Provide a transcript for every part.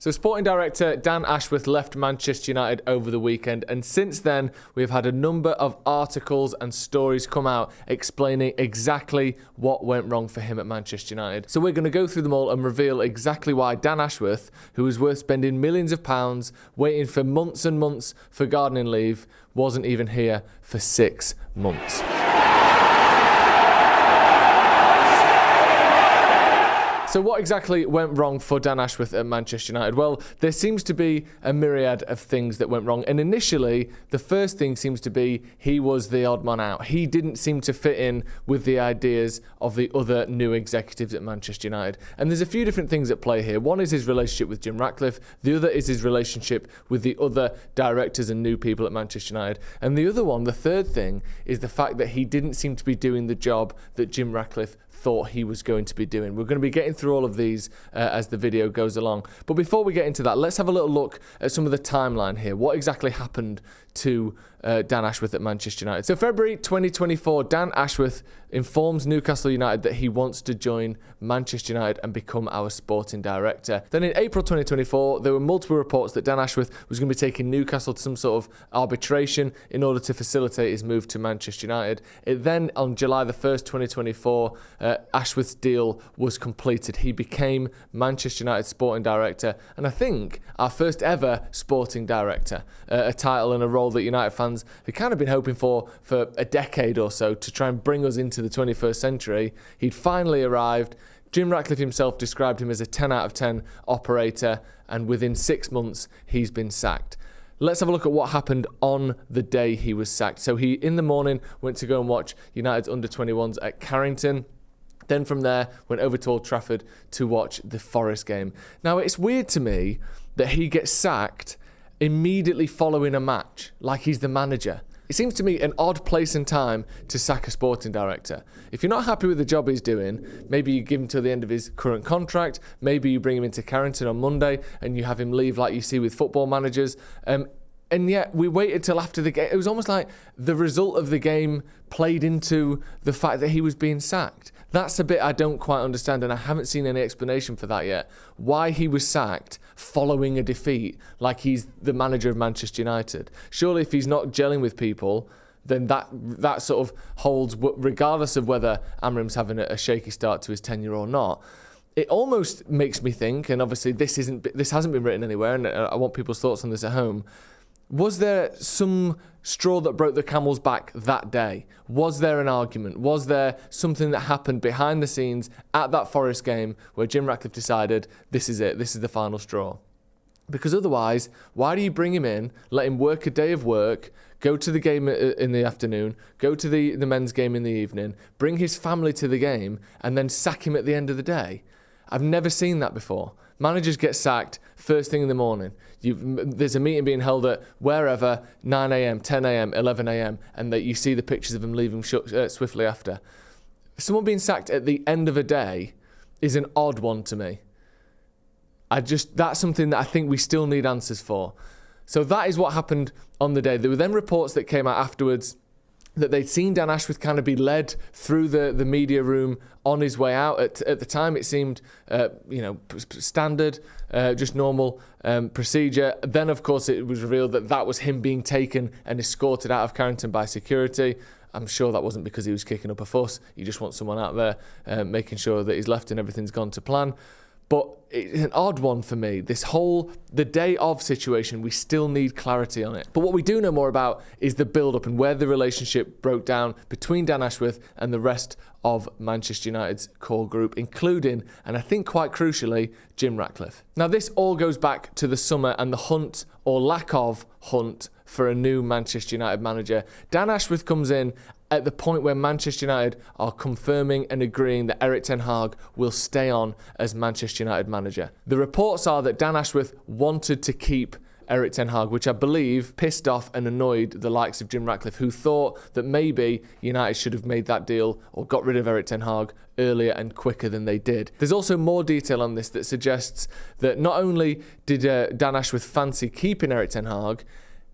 So sporting director Dan Ashworth left Manchester United over the weekend, and since then we've had a number of articles and stories come out explaining exactly what went wrong for him at Manchester United. So we're going to go through them all and reveal exactly why Dan Ashworth, who was worth spending millions of pounds waiting for months and months for gardening leave, wasn't even here for 6 months. So what exactly went wrong for Dan Ashworth at Manchester United? Well, there seems to be a myriad of things that went wrong. And initially, the first thing seems to be he was the odd man out. He didn't seem to fit in with the ideas of the other new executives at Manchester United. And there's a few different things at play here. One is his relationship with Jim Ratcliffe. The other is his relationship with the other directors and new people at Manchester United. And the other one, the third thing, is the fact that he didn't seem to be doing the job that Jim Ratcliffe thought he was going to be doing. We're going to be getting through all of these as the video goes along. But before we get into that, let's have a little look at some of the timeline here. What exactly happened to Dan Ashworth at Manchester United? So February 2024, Dan Ashworth informs Newcastle United that he wants to join Manchester United and become our sporting director. Then in April 2024, there were multiple reports that Dan Ashworth was going to be taking Newcastle to some sort of arbitration in order to facilitate his move to Manchester United. Then on July the 1st, 2024, Ashworth's deal was completed. He became Manchester United sporting director, and I think our first ever sporting director, a title and a role that United fans had kind of been hoping for a decade or so to try and bring us into the 21st century. He'd finally arrived. Jim Ratcliffe himself described him as a 10 out of 10 operator, and within 6 months he's been sacked. Let's have a look at what happened on the day he was sacked. So he, in the morning, went to go and watch United's under-21s at Carrington. Then from there, went over to Old Trafford to watch the Forest game. Now, it's weird to me that he gets sacked immediately following a match, like he's the manager. It seems to me an odd place and time to sack a sporting director. If you're not happy with the job he's doing, maybe you give him till the end of his current contract, maybe you bring him into Carrington on Monday and you have him leave like you see with football managers. And yet we waited till after the game. It was almost like the result of the game played into the fact that he was being sacked. That's a bit I don't quite understand, and I haven't seen any explanation for that yet. Why he was sacked following a defeat, like he's the manager of Manchester United. Surely if he's not gelling with people, then that sort of holds, regardless of whether Amrim's having a shaky start to his tenure or not. It almost makes me think, and obviously this hasn't been written anywhere, and I want people's thoughts on this at home. Was there some straw that broke the camel's back that day? Was there an argument? Was there something that happened behind the scenes at that Forest game where Jim Ratcliffe decided, this is it, this is the final straw? Because otherwise, why do you bring him in, let him work a day of work, go to the game in the afternoon, go to the men's game in the evening, bring his family to the game, and then sack him at the end of the day? I've never seen that before. Managers get sacked first thing in the morning. There's a meeting being held at wherever, 9 a.m, 10 a.m, 11 a.m, and that you see the pictures of them leaving swiftly after. Someone being sacked at the end of a day is an odd one to me. That's something that I think we still need answers for. So that is what happened on the day. There were then reports that came out afterwards that they'd seen Dan Ashworth kind of be led through the media room on his way out. At the time, it seemed, standard, just normal procedure. Then, of course, it was revealed that was him being taken and escorted out of Carrington by security. I'm sure that wasn't because he was kicking up a fuss. You just want someone out there making sure that he's left and everything's gone to plan. But it's an odd one for me. The day of situation, we still need clarity on it. But what we do know more about is the build-up and where the relationship broke down between Dan Ashworth and the rest of Manchester United's core group, including, and I think quite crucially, Jim Ratcliffe. Now, this all goes back to the summer and the hunt, or lack of hunt, for a new Manchester United manager. Dan Ashworth comes in at the point where Manchester United are confirming and agreeing that Erik ten Hag will stay on as Manchester United manager. The reports are that Dan Ashworth wanted to keep Erik ten Hag, which I believe pissed off and annoyed the likes of Jim Ratcliffe, who thought that maybe United should have made that deal or got rid of Erik ten Hag earlier and quicker than they did. There's also more detail on this that suggests that not only did Dan Ashworth fancy keeping Erik ten Hag,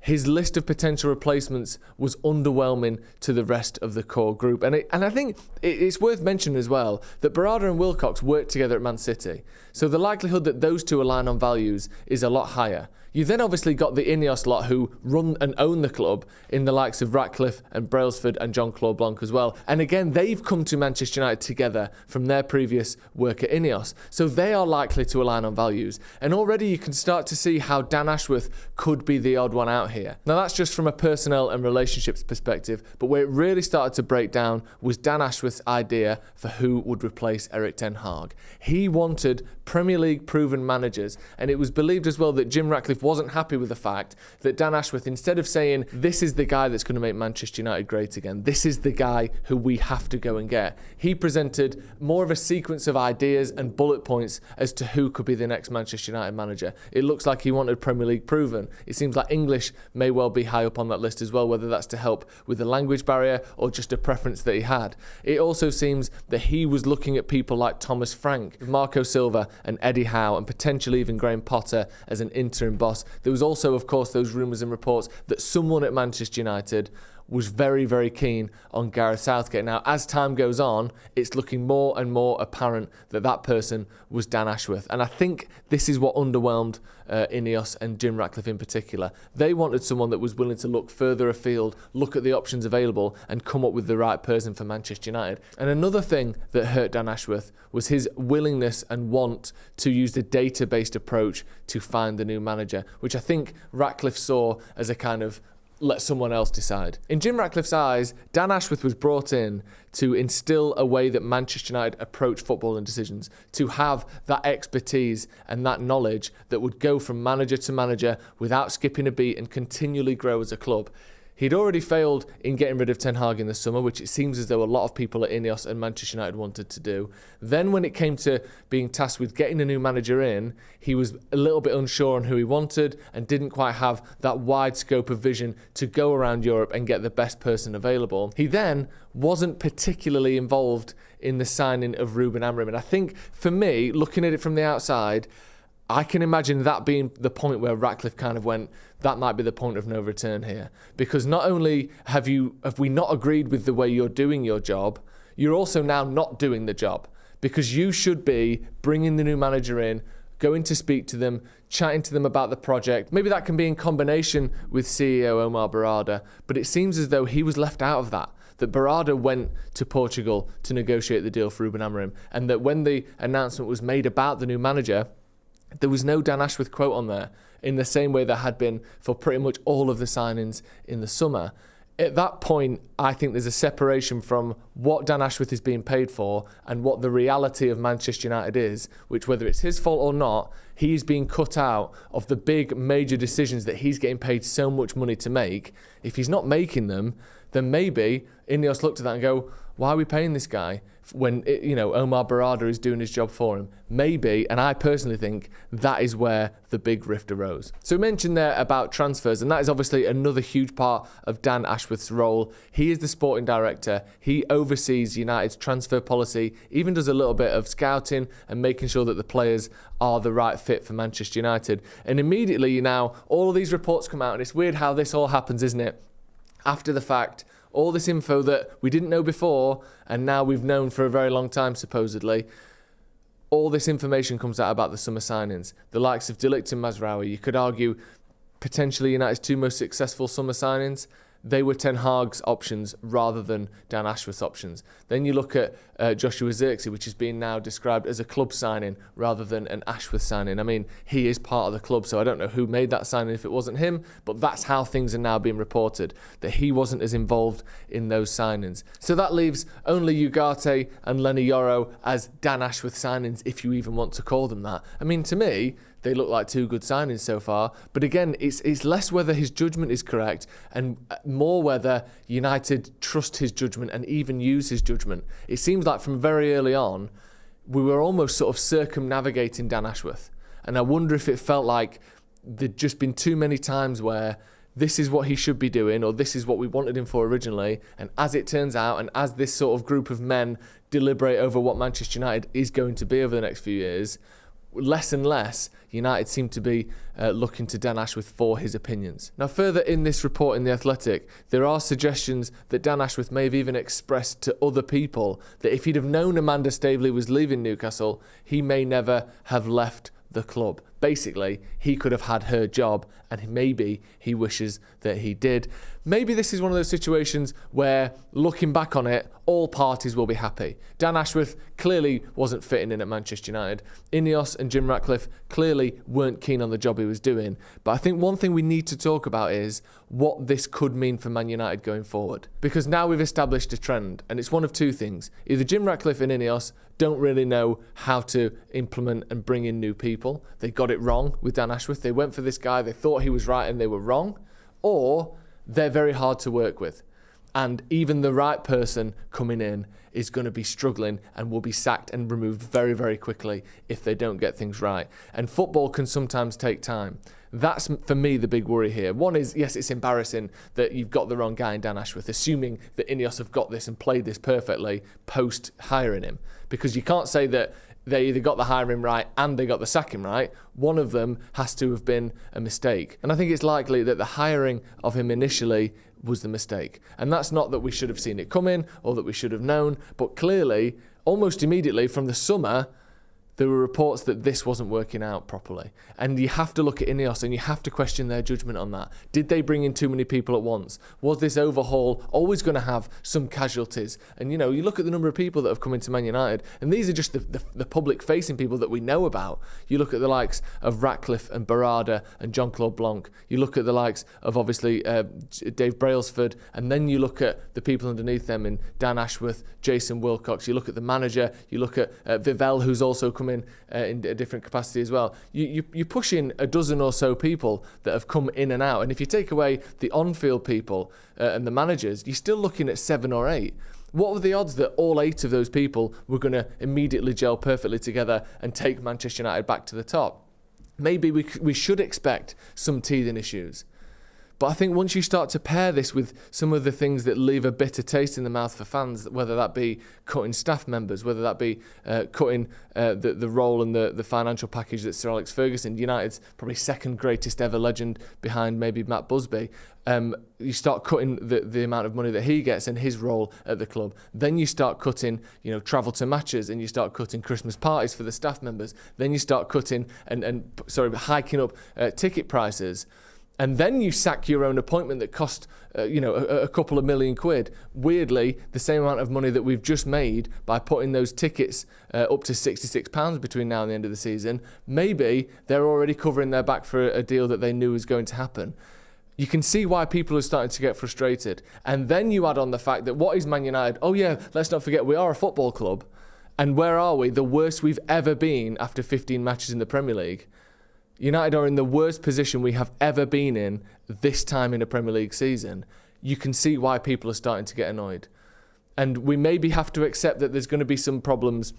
his list of potential replacements was underwhelming to the rest of the core group. And I think it's worth mentioning as well that Barada and Wilcox worked together at Man City. So the likelihood that those two align on values is a lot higher. You then obviously got the Ineos lot who run and own the club in the likes of Ratcliffe and Brailsford and Jean-Claude Blanc as well. And again, they've come to Manchester United together from their previous work at Ineos. So they are likely to align on values. And already you can start to see how Dan Ashworth could be the odd one out here. Now that's just from a personnel and relationships perspective, but where it really started to break down was Dan Ashworth's idea for who would replace Erik ten Hag. He wanted Premier League proven managers, and it was believed as well that Jim Ratcliffe wasn't happy with the fact that Dan Ashworth, instead of saying, this is the guy that's going to make Manchester United great again, this is the guy who we have to go and get, he presented more of a sequence of ideas and bullet points as to who could be the next Manchester United manager. It looks like he wanted Premier League proven. It seems like English may well be high up on that list as well, whether that's to help with the language barrier or just a preference that he had. It also seems that he was looking at people like Thomas Frank, Marco Silva and Eddie Howe, and potentially even Graham Potter as an interim boss. There was also, of course, those rumours and reports that someone at Manchester United was very, very keen on Gareth Southgate. Now, as time goes on, it's looking more and more apparent that that person was Dan Ashworth. And I think this is what underwhelmed Ineos and Jim Ratcliffe in particular. They wanted someone that was willing to look further afield, look at the options available, and come up with the right person for Manchester United. And another thing that hurt Dan Ashworth was his willingness and want to use the data-based approach to find the new manager, which I think Ratcliffe saw as a kind of let someone else decide. In Jim Ratcliffe's eyes, Dan Ashworth was brought in to instill a way that Manchester United approach football and decisions, to have that expertise and that knowledge that would go from manager to manager without skipping a beat and continually grow as a club. He'd already failed in getting rid of Ten Hag in the summer, which it seems as though a lot of people at Ineos and Manchester United wanted to do. Then when it came to being tasked with getting a new manager in, he was a little bit unsure on who he wanted and didn't quite have that wide scope of vision to go around Europe and get the best person available. He then wasn't particularly involved in the signing of Ruben Amorim. And I think, for me, looking at it from the outside, I can imagine that being the point where Ratcliffe kind of went, that might be the point of no return here. Because not only have we not agreed with the way you're doing your job, you're also now not doing the job. Because you should be bringing the new manager in, going to speak to them, chatting to them about the project. Maybe that can be in combination with CEO Omar Barada, but it seems as though he was left out of that Barada went to Portugal to negotiate the deal for Ruben Amorim, and that when the announcement was made about the new manager, there was no Dan Ashworth quote on there, in the same way there had been for pretty much all of the signings in the summer. At that point, I think there's a separation from what Dan Ashworth is being paid for and what the reality of Manchester United is, which, whether it's his fault or not, he's being cut out of the big major decisions that he's getting paid so much money to make. If he's not making them, then maybe Ineos looked at that and go, why are we paying this guy when Omar Barada is doing his job for him? Maybe, and I personally think that is where the big rift arose. So we mentioned there about transfers, and that is obviously another huge part of Dan Ashworth's role. He is the sporting director. He oversees United's transfer policy, even does a little bit of scouting and making sure that the players are the right fit for Manchester United. And immediately now, all of these reports come out, and it's weird how this all happens, isn't it? After the fact, all this info that we didn't know before and now we've known for a very long time, supposedly, all this information comes out about the summer signings. The likes of De Ligt and Mazraoui, you could argue potentially United's two most successful summer signings, they were Ten Hag's options rather than Dan Ashworth's options. Then you look at Joshua Zirkzee, which is being now described as a club signing rather than an Ashworth signing. I mean, he is part of the club, so I don't know who made that signing if it wasn't him, but that's how things are now being reported, that he wasn't as involved in those signings. So that leaves only Ugarte and Lenny Yoro as Dan Ashworth signings, if you even want to call them that. I mean, to me, they look like two good signings so far. But again, it's less whether his judgment is correct and more whether United trust his judgment and even use his judgment. It seems like from very early on, we were almost sort of circumnavigating Dan Ashworth. And I wonder if it felt like there'd just been too many times where this is what he should be doing, or this is what we wanted him for originally. And as it turns out, and as this sort of group of men deliberate over what Manchester United is going to be over the next few years, less and less, United seem to be looking to Dan Ashworth for his opinions. Now, further in this report in The Athletic, there are suggestions that Dan Ashworth may have even expressed to other people that if he'd have known Amanda Staveley was leaving Newcastle, he may never have left the club. Basically, he could have had her job, and maybe he wishes that he did. Maybe this is one of those situations where, looking back on it, all parties will be happy. Dan Ashworth clearly wasn't fitting in at Manchester United. Ineos and Jim Ratcliffe clearly weren't keen on the job he was doing. But I think one thing we need to talk about is what this could mean for Man United going forward. Because now we've established a trend, and it's one of two things. Either Jim Ratcliffe and Ineos don't really know how to implement and bring in new people. They got it wrong with Dan Ashworth. They went for this guy, they thought he was right and they were wrong. Or they're very hard to work with. And even the right person coming in is going to be struggling and will be sacked and removed very, very quickly if they don't get things right. And football can sometimes take time. That's, for me, the big worry here. One is, yes, it's embarrassing that you've got the wrong guy in Dan Ashworth, assuming that Ineos have got this and played this perfectly post-hiring him. Because you can't say that they either got the hiring right and they got the sacking right. One of them has to have been a mistake. And I think it's likely that the hiring of him initially was the mistake. And that's not that we should have seen it coming or that we should have known, but clearly, almost immediately from the summer, there were reports that this wasn't working out properly. And you have to look at Ineos and you have to question their judgment on that. Did they bring in too many people at once? Was this overhaul always going to have some casualties? And, you look at the number of people that have come into Man United, and these are just the public-facing people that we know about. You look at the likes of Ratcliffe and Barada and Jean-Claude Blanc. You look at the likes of, obviously, Dave Brailsford. And then you look at the people underneath them in Dan Ashworth, Jason Wilcox. You look at the manager. You look at Vivell, who's also come in a different capacity as well. You push in a dozen or so people that have come in and out, and if you take away the on-field people and the managers, you're still looking at 7 or 8. What were the odds that all 8 of those people were going to immediately gel perfectly together and take Manchester United back to the top? Maybe we should expect some teething issues. But I think once you start to pair this with some of the things that leave a bitter taste in the mouth for fans, whether that be cutting staff members, whether that be cutting the role and the financial package that Sir Alex Ferguson, United's probably second greatest ever legend behind maybe Matt Busby, you start cutting the amount of money that he gets and his role at the club. Then you start cutting, travel to matches, and you start cutting Christmas parties for the staff members. Then you start cutting hiking up ticket prices. And then you sack your own appointment that cost, a couple of £1 million. Weirdly, the same amount of money that we've just made by putting those tickets up to £66 between now and the end of the season. Maybe they're already covering their back for a deal that they knew was going to happen. You can see why people are starting to get frustrated. And then you add on the fact that what is Man United? Oh yeah, let's not forget we are a football club. And where are we? The worst we've ever been after 15 matches in the Premier League. United are in the worst position we have ever been in this time in a Premier League season. You can see why people are starting to get annoyed. And we maybe have to accept that there's going to be some problems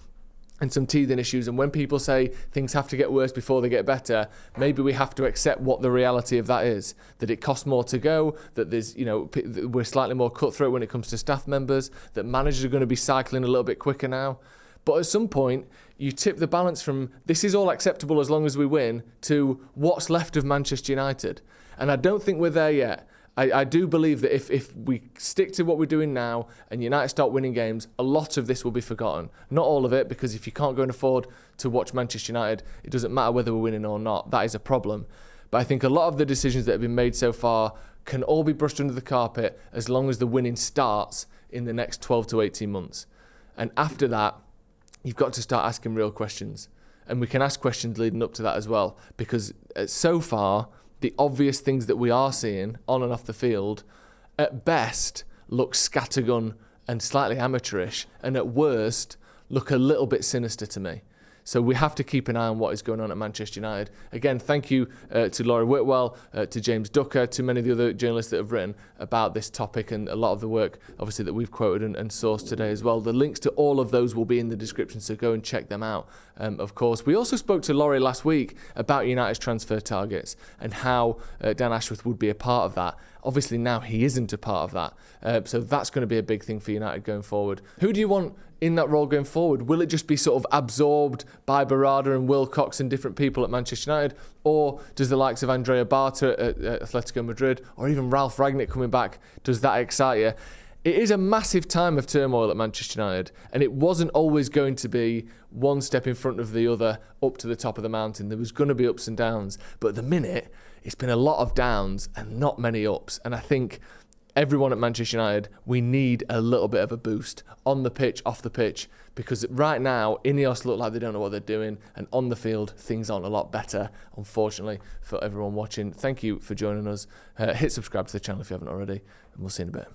and some teething issues. And when people say things have to get worse before they get better, maybe we have to accept what the reality of that is. That it costs more to go, that there's, we're slightly more cutthroat when it comes to staff members, that managers are going to be cycling a little bit quicker now. But at some point, you tip the balance from this is all acceptable as long as we win to what's left of Manchester United. And I don't think we're there yet. I do believe that if we stick to what we're doing now and United start winning games, a lot of this will be forgotten. Not all of it, because if you can't go and afford to watch Manchester United, it doesn't matter whether we're winning or not. That is a problem. But I think a lot of the decisions that have been made so far can all be brushed under the carpet as long as the winning starts in the next 12 to 18 months. And after that, you've got to start asking real questions. And we can ask questions leading up to that as well. Because so far, the obvious things that we are seeing on and off the field, at best, look scattergun and slightly amateurish. And at worst, look a little bit sinister to me. So we have to keep an eye on what is going on at Manchester United. Again, thank you to Laura Whitwell, to James Ducker, to many of the other journalists that have written about this topic and a lot of the work, obviously, that we've quoted and sourced today as well. The links to all of those will be in the description, so go and check them out. of course. We also spoke to Laurie last week about United's transfer targets and how Dan Ashworth would be a part of that. Obviously now he isn't a part of that, so that's going to be a big thing for United going forward. Who do you want in that role going forward? Will it just be sort of absorbed by Barada and Wilcox and different people at Manchester United, or does the likes of Andrea Barta at Atletico Madrid, or even Ralph Rangnick coming back, does that excite you? It is a massive time of turmoil at Manchester United, and it wasn't always going to be one step in front of the other up to the top of the mountain. There was going to be ups and downs, but at the minute, it's been a lot of downs and not many ups. And I think everyone at Manchester United, we need a little bit of a boost on the pitch, off the pitch, because right now, Ineos look like they don't know what they're doing, and on the field, things aren't a lot better, unfortunately, for everyone watching. Thank you for joining us. Hit subscribe to the channel if you haven't already, and we'll see you in a bit.